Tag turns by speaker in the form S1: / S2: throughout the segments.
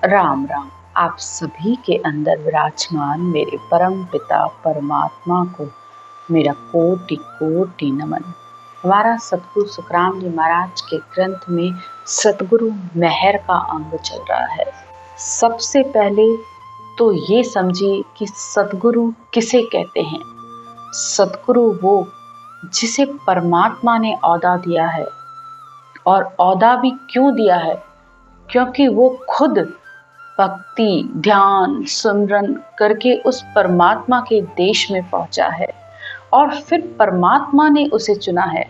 S1: राम राम। आप सभी के अंदर विराजमान मेरे परम पिता परमात्मा को मेरा कोटि कोटि नमन। हमारा सतगुरु सुखराम जी महाराज के ग्रंथ में सतगुरु मेहर का अंग चल रहा है। सबसे पहले तो ये समझिए कि सतगुरु किसे कहते हैं। सतगुरु वो जिसे परमात्मा ने ओहदा दिया है, और ओहदा भी क्यों दिया है, क्योंकि वो खुद भक्ति ध्यान सिमरन करके उस परमात्मा के देश में पहुंचा है और फिर परमात्मा ने उसे चुना है।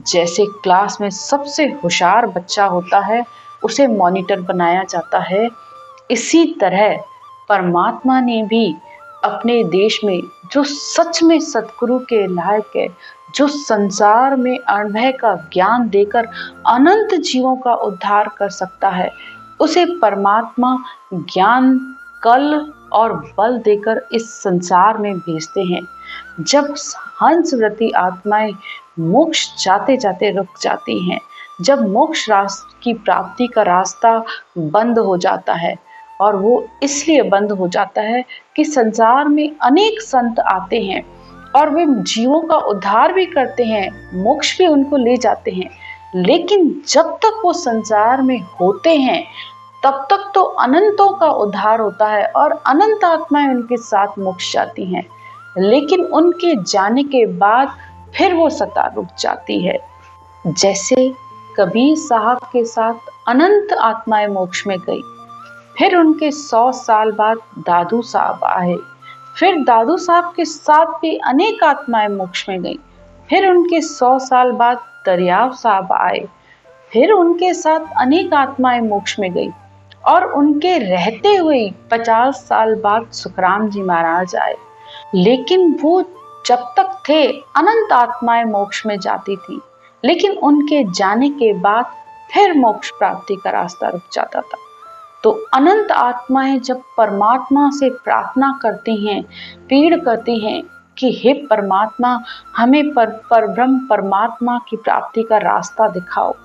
S1: जैसे क्लास में सबसे होशियार बच्चा होता है उसे मॉनिटर बनाया जाता है, इसी तरह परमात्मा ने भी अपने देश में जो सच में सतगुरु के लायक है, जो संसार में अनुभव का ज्ञान देकर अनंत जीवों का उद्धार कर सकता है, उसे परमात्मा ज्ञान कल और बल देकर इस संसार में भेजते हैं। जब हंसवृत्ति आत्माएं मोक्ष जाते जाते रुक जाती हैं, जब मोक्ष रास्ते की प्राप्ति का रास्ता बंद हो जाता है, और वो इसलिए बंद हो जाता है कि संसार में अनेक संत आते हैं और वे जीवों का उद्धार भी करते हैं, मोक्ष भी उनको ले जाते हैं, लेकिन जब तक वो संसार में होते हैं तब तक तो अनंतों का उद्धार होता है और अनंत आत्माएं उनके साथ मोक्ष जाती हैं। लेकिन उनके जाने के बाद फिर वो सत्ता रुक जाती है। जैसे कबीर साहब के साथ अनंत आत्माएं मोक्ष में गई, फिर उनके 100 साल बाद दादू साहब आए, फिर दादू साहब के साथ भी अनेक आत्माएं मोक्ष में गई, फिर उनके 100 साल बाद दरियाव साहब आए, फिर उनके साथ अनेक आत्माएं मोक्ष में गई, और उनके रहते हुए 50 साल बाद सुखराम जी महाराज आए। लेकिन वो जब तक थे अनंत आत्माएं मोक्ष में जाती थी, लेकिन उनके जाने के बाद फिर मोक्ष प्राप्ति का रास्ता रुक जाता था। तो अनंत आत्माएं जब परमात्मा से प्रार्थना करती हैं, पीड़ करती हैं कि हे परमात्मा, हमें परब्रह्म परमात्मा की प्राप्ति का रास्ता दिखाओ,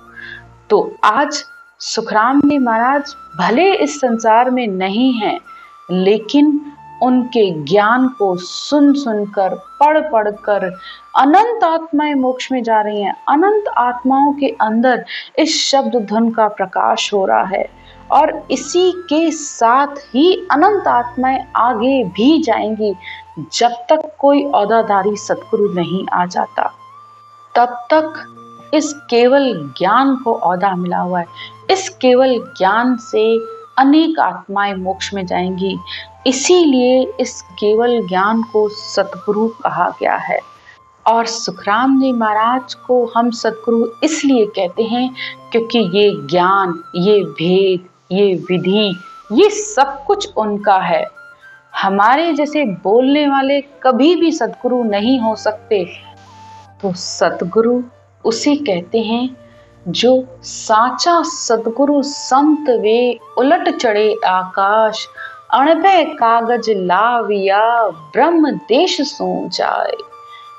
S1: तो आज सुखराम जी महाराज भले इस संसार में नहीं हैं, लेकिन उनके ज्ञान को सुन सुनकर पढ़ कर अनंत आत्माएं मोक्ष में जा रही हैं। अनंत आत्माओं के अंदर इस शब्द धुन का प्रकाश हो रहा है, और इसी के साथ ही अनंत आत्माएं आगे भी जाएंगी जब तक कोई ओहदाधारी सतगुरु नहीं आ जाता। तब तक इस केवल ज्ञान को ओहदा मिला हुआ है। इस केवल ज्ञान से अनेक आत्माएं मोक्ष में जाएंगी, इसीलिए इस केवल ज्ञान को सतगुरु कहा गया है। और सुखराम जी महाराज को हम सतगुरु इसलिए कहते हैं क्योंकि ये ज्ञान, ये भेद, ये विधि, ये सब कुछ उनका है। हमारे जैसे बोलने वाले कभी भी सतगुरु नहीं हो सकते। तो सतगुरु उसे कहते हैं जो साचा सतगुरु संत वे उलट चढ़े आकाश, अणबे कागज लाविया ब्रह्म देश सो जाए,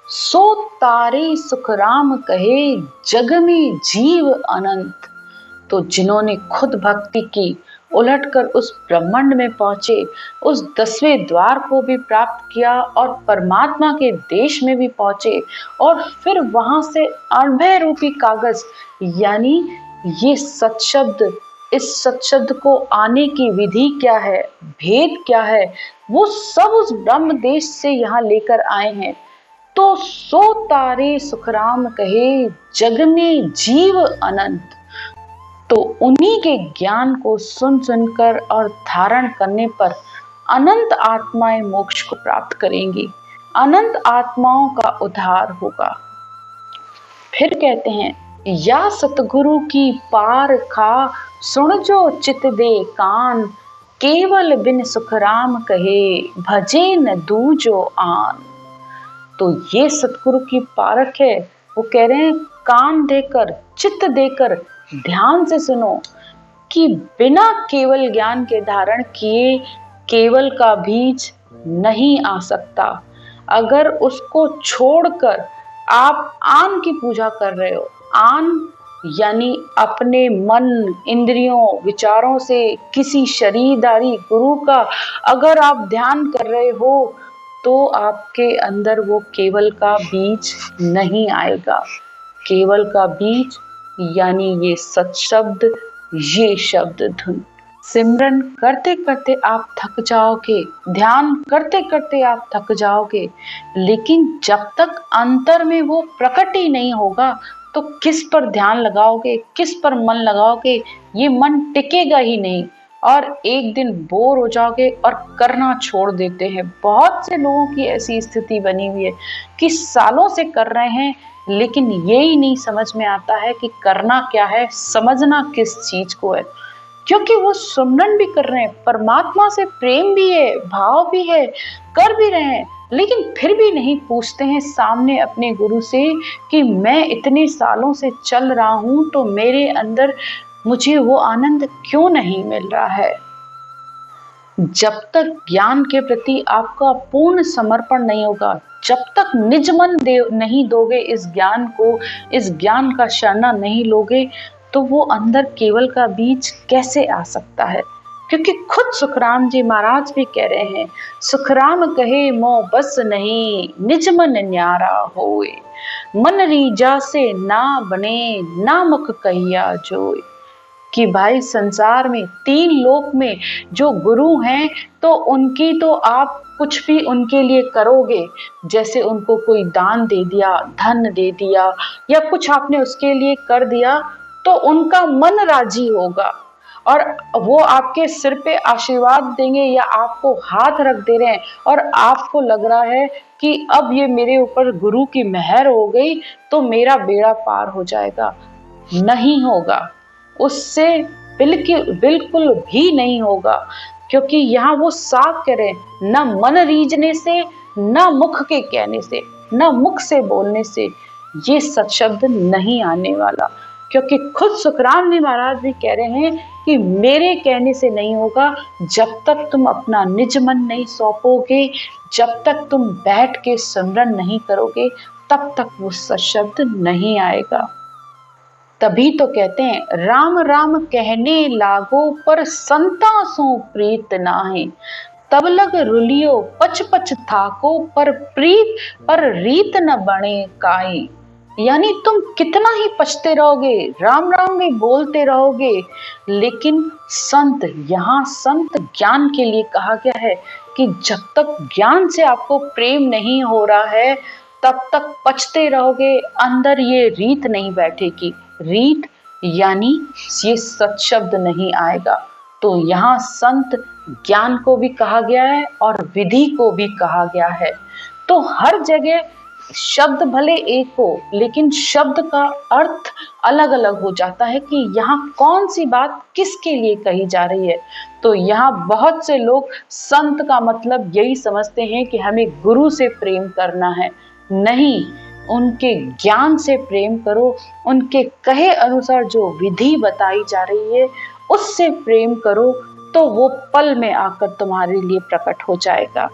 S1: सो तारे सुखराम कहे जग में जीव अनंत। तो जिन्होंने खुद भक्ति की, उलटकर उस ब्रह्मांड में पहुंचे, उस 10वें द्वार को भी प्राप्त किया और परमात्मा के देश में भी पहुंचे, और फिर वहां से अणभय रूपी कागज यानी ये सत्शब्द, इस सत्शब्द को आने की विधि क्या है, भेद क्या है, वो सब उस ब्रह्म देश से यहाँ लेकर आए हैं। तो सो तारे सुखराम कहे जग में जीव अनंत। तो उन्हीं के ज्ञान को सुन सुनकर और धारण करने पर अनंत आत्माएं मोक्ष को प्राप्त करेंगी, अनंत आत्माओं का उद्धार होगा। फिर कहते हैं या सतगुरु की पार खा, सुन जो चित दे कान, केवल बिन सुखराम कहे भजे न दूजो आन। तो ये सतगुरु की पारख है। वो कह रहे हैं कान देकर, चित्त देकर ध्यान से सुनो कि बिना केवल ज्ञान के धारण किए केवल का बीज नहीं आ सकता। अगर उसको छोड़कर आप आन की पूजा कर रहे हो, आन यानी अपने मन, इंद्रियों, विचारों से किसी शरीरधारी गुरु का अगर आप ध्यान कर रहे हो तो आपके अंदर वो केवल का बीज नहीं आएगा। केवल का बीज यानी ये सत्शब्द, ये शब्द धुन। सिमरन करते करते आप थक जाओगे, ध्यान करते करते आप थक जाओगे, लेकिन जब तक अंतर में वो प्रकट ही नहीं होगा तो किस पर ध्यान लगाओगे, किस पर मन लगाओगे? ये मन टिकेगा ही नहीं और एक दिन बोर हो जाओगे और करना छोड़ देते हैं। बहुत से लोगों की ऐसी स्थिति बनी हुई है कि सालों से कर रहे हैं लेकिन ये ही नहीं समझ में आता है कि करना क्या है, समझना किस चीज को है। क्योंकि वो सुमरन भी कर रहे हैं, परमात्मा से प्रेम भी है, भाव भी है, कर भी रहे हैं, लेकिन फिर भी नहीं पूछते हैं सामने अपने गुरु से कि मैं इतने सालों से चल रहा हूं तो मेरे अंदर मुझे वो आनंद क्यों नहीं मिल रहा है। जब तक ज्ञान के प्रति आपका पूर्ण समर्पण नहीं होगा, जब तक निज मन नहीं दोगे इस ज्ञान को, इस ज्ञान का शरणा नहीं लोगे, तो वो अंदर केवल का बीज कैसे आ सकता है। क्योंकि खुद सुखराम जी महाराज भी कह रहे हैं, सुखराम कहे मोह बस नहीं, निज मन न्यारा होए, मन रीजा से ना बने, ना मुख कहिया जोए। कि भाई संसार में, तीन लोक में जो गुरु हैं तो उनकी तो आप कुछ भी उनके लिए करोगे, जैसे उनको कोई दान दे दिया, धन दे दिया या कुछ आपने उसके लिए कर दिया तो उनका मन राजी होगा और वो आपके सिर पे आशीर्वाद देंगे या आपको हाथ रख दे रहे हैं और आपको लग रहा है कि अब ये मेरे ऊपर गुरु की मेहर हो गई तो मेरा बेड़ा पार हो जाएगा। नहीं होगा, उससे बिल्कुल भी नहीं होगा। क्योंकि यहाँ वो साफ कह रहे हैं, न मन रीझने से, न मुख के कहने से, न मुख से बोलने से ये सत्शब्द नहीं आने वाला। क्योंकि खुद सुखराम जी महाराज भी कह रहे हैं कि मेरे कहने से नहीं होगा, जब तक तुम अपना निज मन नहीं सौंपोगे, जब तक तुम बैठ के सिमरन नहीं करोगे, तब तक वो सत्शब्द नहीं आएगा। तभी तो कहते हैं राम राम कहने लागो पर संता सो प्रीत नाहे, तब लग रुलियो पच पच थाको पर रीत न बने काई। यानी तुम कितना ही पछते रहोगे, राम राम भी बोलते रहोगे, लेकिन संत, यहाँ संत ज्ञान के लिए कहा गया है कि जब तक ज्ञान से आपको प्रेम नहीं हो रहा है तब तक पछते रहोगे, अंदर ये रीत नहीं बैठेगी। रीत यानी ये सत्शब्द नहीं आएगा। तो यहाँ संत ज्ञान को भी कहा गया है और विधि को भी कहा गया है। तो हर जगह शब्द भले एक हो लेकिन शब्द का अर्थ अलग अलग हो जाता है कि यहाँ कौन सी बात किसके लिए कही जा रही है। तो यहाँ बहुत से लोग संत का मतलब यही समझते हैं कि हमें गुरु से प्रेम करना है। नहीं, उनके ज्ञान से प्रेम करो, उनके कहे अनुसार जो विधि बताई जा रही है उससे प्रेम करो, तो वो पल में आकर तुम्हारे लिए प्रकट हो जाएगा।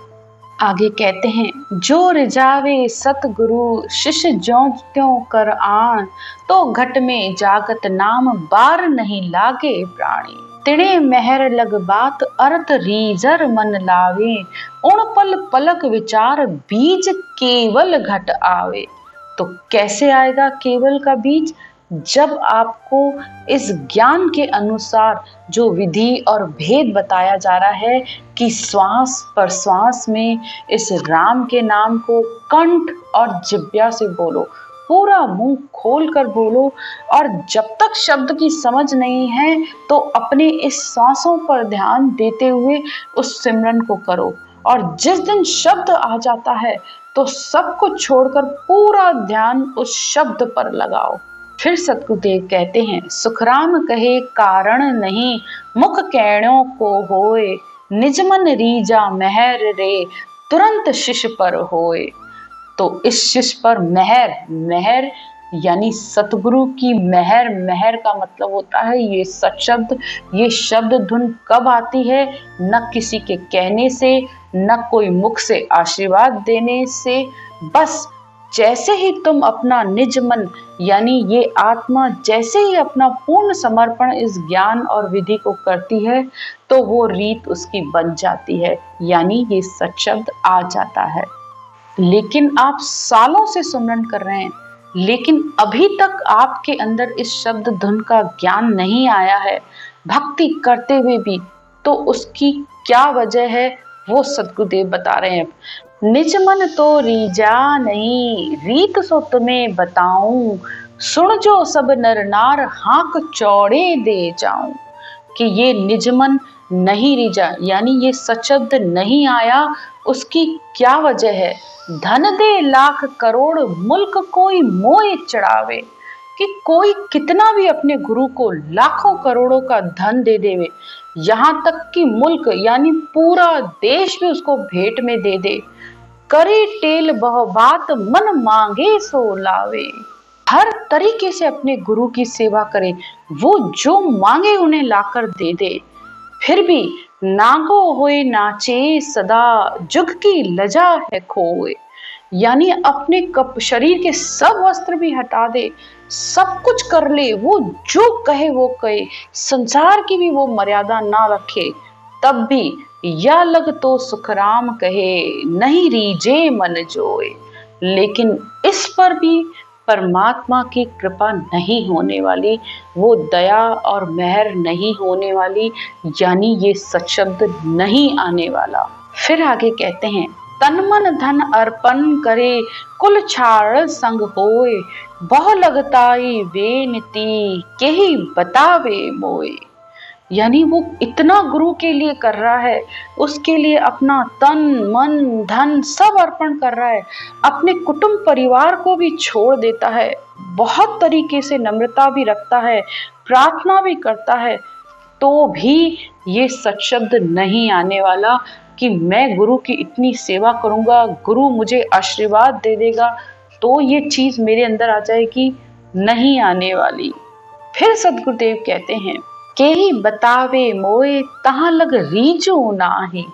S1: आगे कहते हैं, जो रिजावे सतगुरु शिष्य ज्यों त्यों कर आन, तो घट में जागत नाम बार नहीं लागे प्राणी। तिणे मेहर लग बात अर्थ रीजर मन लावे, उण पल पलक विचार बीज केवल घट आवे। तो कैसे आएगा केवल का बीज? जब आपको इस ज्ञान के अनुसार जो विधि और भेद बताया जा रहा है कि श्वास पर श्वास में इस राम के नाम को कंठ और जिह्वा से बोलो, पूरा मुंह खोल कर बोलो, और जब तक शब्द की समझ नहीं है तो अपने इस सांसों पर ध्यान देते हुए उस सिमरन को करो। और जिस दिन शब्द आ जाता है तो सब कुछ छोड़कर पूरा ध्यान उस शब्द पर लगाओ। फिर सतगुरुदेव कहते हैं, सुखराम कहे कारण नहीं, मुख कहणों को होए, निज मन रीजा मेहर रे, तुरंत शिष्य पर होए। तो इस शिष्य पर मेहर यानी सतगुरु की मेहर। मेहर का मतलब होता है ये सत्शब्द। ये शब्द धुन कब आती है? न किसी के कहने से, न कोई मुख से आशीर्वाद देने से, बस जैसे ही तुम अपना निज मन यानी ये आत्मा जैसे ही अपना पूर्ण समर्पण इस ज्ञान और विधि को करती है तो वो रीत उसकी बन जाती है, यानी ये सच्शब्द आ जाता है। लेकिन आप सालों से सुमरन कर रहे हैं, लेकिन अभी तक आपके अंदर इस शब्द धुन का ज्ञान नहीं आया है, भक्ति करते हुए भी, तो उसकी क्या वजह है वो सद्गुरुदेव बता रहे हैं। निज मन तो रीजा नहीं, रीत सो तुम्हें बताऊं, सुन जो सब नर नार हाक चौड़े दे जाऊं। कि ये निज मन नहीं रीजा यानी ये सशब्द नहीं आया, उसकी क्या वजह है। धन दे लाख करोड़ मुल्क कोई मोए चढ़ावे, कि कोई कितना भी अपने गुरु को लाखों करोड़ों का धन दे देवे, यहाँ तक कि मुल्क यानी पूरा देश भी उसको भेंट में दे दे। करे टेल बह बात मन मांगे सो लावे, हर तरीके से अपने गुरु की सेवा करे, वो जो मांगे उन्हें लाकर दे दे, फिर भी नागो होए नाचे सदा, जुग की लजा है खोए। यानी अपने कप शरीर के सब वस्त्र भी हटा दे, सब कुछ कर ले, वो जो कहे वो कहे, संसार की भी वो मर्यादा ना रखे, तब भी या लग तो सुखराम कहे, नहीं रीजे मन जोए। लेकिन इस पर भी परमात्मा की कृपा नहीं होने वाली, वो दया और मेहर नहीं होने वाली, यानी ये सशब्द नहीं आने वाला। फिर आगे कहते हैं, तन मन धन अर्पण करे कुल छाड़ संग होए, बहु लगताई बेनती केही बतावे मोए। यानी वो इतना गुरु के लिए कर रहा है, उसके लिए अपना तन मन धन सब अर्पण कर रहा है, अपने कुटुंब परिवार को भी छोड़ देता है, बहुत तरीके से नम्रता भी रखता है, प्रार्थना भी करता है, तो भी ये सशब्द नहीं आने वाला कि मैं गुरु की इतनी सेवा करूंगा, गुरु मुझे आशीर्वाद दे देगा, तो ये चीज मेरे अंदर आ जाएगी, नहीं आने वाली। फिर सद्गुरुदेव कहते हैं, के ही बतावे मोए तहाँ लग रीजो नाही,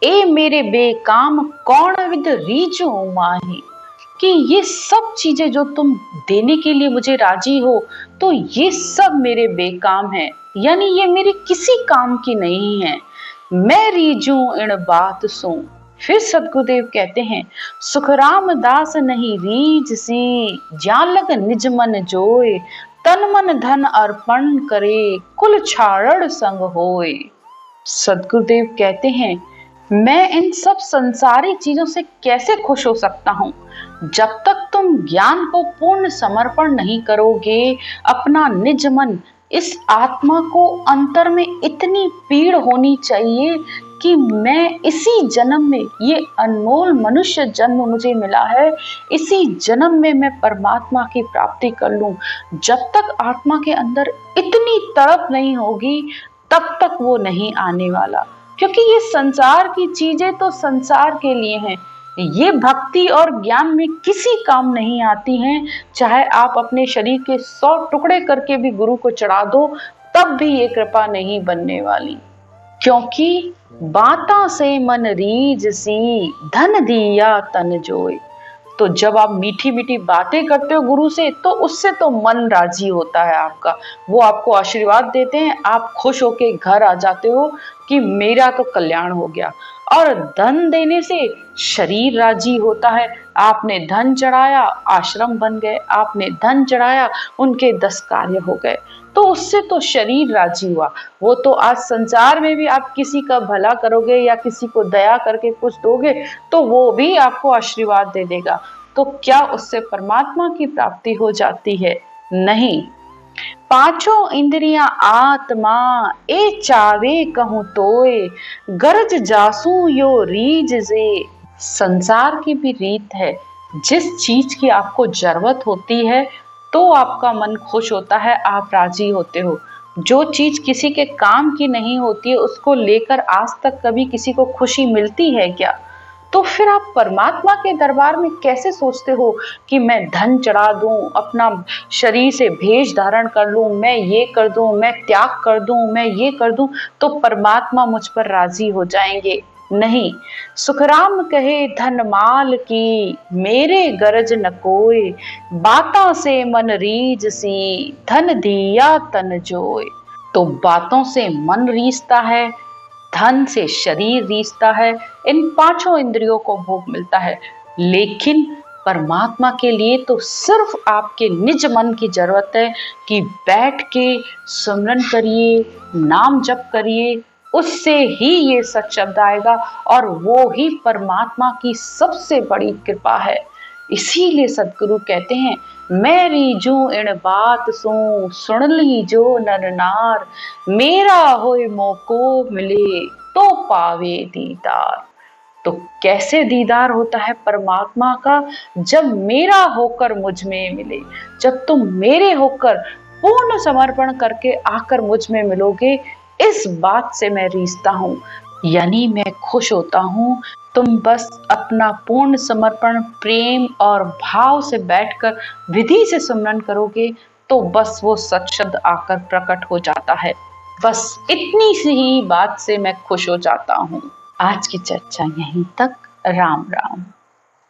S1: ए मेरे बेकाम कौन विद रीजो माही। कि ये सब चीजें जो तुम देने के लिए मुझे राजी हो, तो ये सब मेरे बेकाम है, यानी ये मेरे किसी काम की नहीं है, मैं रीजू इन बात सो। फिर सद्गुरुदेव कहते हैं, सुखराम दास नहीं रीज सी, जा लग निज मन जोए, तन मन धन अर्पण करे कुल छाड़ संग होए। सद्गुरुदेव कहते हैं, मैं इन सब संसारी चीजों से कैसे खुश हो सकता हूँ, जब तक तुम ज्ञान को पूर्ण समर्पण नहीं करोगे, अपना निज मन, इस आत्मा को अंतर में इतनी पीड़ होनी चाहिए कि मैं इसी जन्म में, ये अनमोल मनुष्य जन्म मुझे मिला है, इसी जन्म में मैं परमात्मा की प्राप्ति कर लूं। जब तक आत्मा के अंदर इतनी तड़प नहीं होगी, तब तक वो नहीं आने वाला, क्योंकि ये संसार की चीजें तो संसार के लिए हैं, ये भक्ति और ज्ञान में किसी काम नहीं आती हैं। चाहे आप अपने शरीर के 100 टुकड़े करके भी गुरु को चढ़ा दो, तब भी ये कृपा नहीं बनने वाली, क्योंकि बाता से मन रीज सी, धन दिया तन जोए। तो जब आप मीठी मीठी बातें करते हो गुरु से, तो उससे तो मन राजी होता है आपका, वो आपको आशीर्वाद देते हैं, आप खुश होके घर आ जाते हो कि मेरा तो कल्याण हो गया। और धन देने से शरीर राजी होता है, आपने धन चढ़ाया आश्रम बन गए, आपने धन चढ़ाया उनके 10 कार्य हो गए, तो उससे तो शरीर राजी हुआ। वो तो आज संसार में भी आप किसी का भला करोगे या किसी को दया करके कुछ दोगे, तो वो भी आपको आशीर्वाद दे देगा, तो क्या उससे परमात्मा की प्राप्ति हो जाती है? नहीं। पांचों इंद्रियां आत्मा ए चावे कहूं तोए, गरज जासू यो रीज से। संसार की भी रीत है, जिस चीज की आपको जरूरत होती है तो आपका मन खुश होता है, आप राजी होते हो। जो चीज किसी के काम की नहीं होती है, उसको लेकर आज तक कभी किसी को खुशी मिलती है क्या? तो फिर आप परमात्मा के दरबार में कैसे सोचते हो कि मैं धन चढ़ा दूं, अपना शरीर से भेष धारण कर लूं, मैं ये कर दूं, मैं त्याग कर दूं, मैं ये कर दूं, तो परमात्मा मुझ पर राजी हो जाएंगे? नहीं, सुखराम कहे धन माल की, मेरे गरज न कोय, बातों से मन रीझ सी, धन दिया तन जोय। तो बातों से मन रीझता है, धन से शरीर रीझता है, इन पांचों इंद्रियों को भोग मिलता है। लेकिन परमात्मा के लिए तो सिर्फ आपके निज मन की जरूरत है कि बैठ के सुमरन करिए, नाम जप करिए, उससे ही ये सच शब्द आएगा और वो ही परमात्मा की सबसे बड़ी कृपा है। इसीलिए सदगुरु कहते हैं, मेरी जू इण बात सुन ली जो नर नार, मेरा होए मोको मिले तो पावे दीदार। तो कैसे दीदार होता है परमात्मा का? जब मेरा होकर मुझ में मिले, जब तुम मेरे होकर पूर्ण समर्पण करके आकर मुझ में मिलोगे, इस बात से मैं रीझता हूँ, यानी मैं खुश होता हूँ। तुम बस अपना पूर्ण समर्पण प्रेम और भाव से बैठकर विधि से सुमरन करोगे तो बस वो सच शब्द आकर प्रकट हो जाता है। बस इतनी सी ही बात से मैं खुश हो जाता हूँ। आज की चर्चा यहीं तक। राम राम।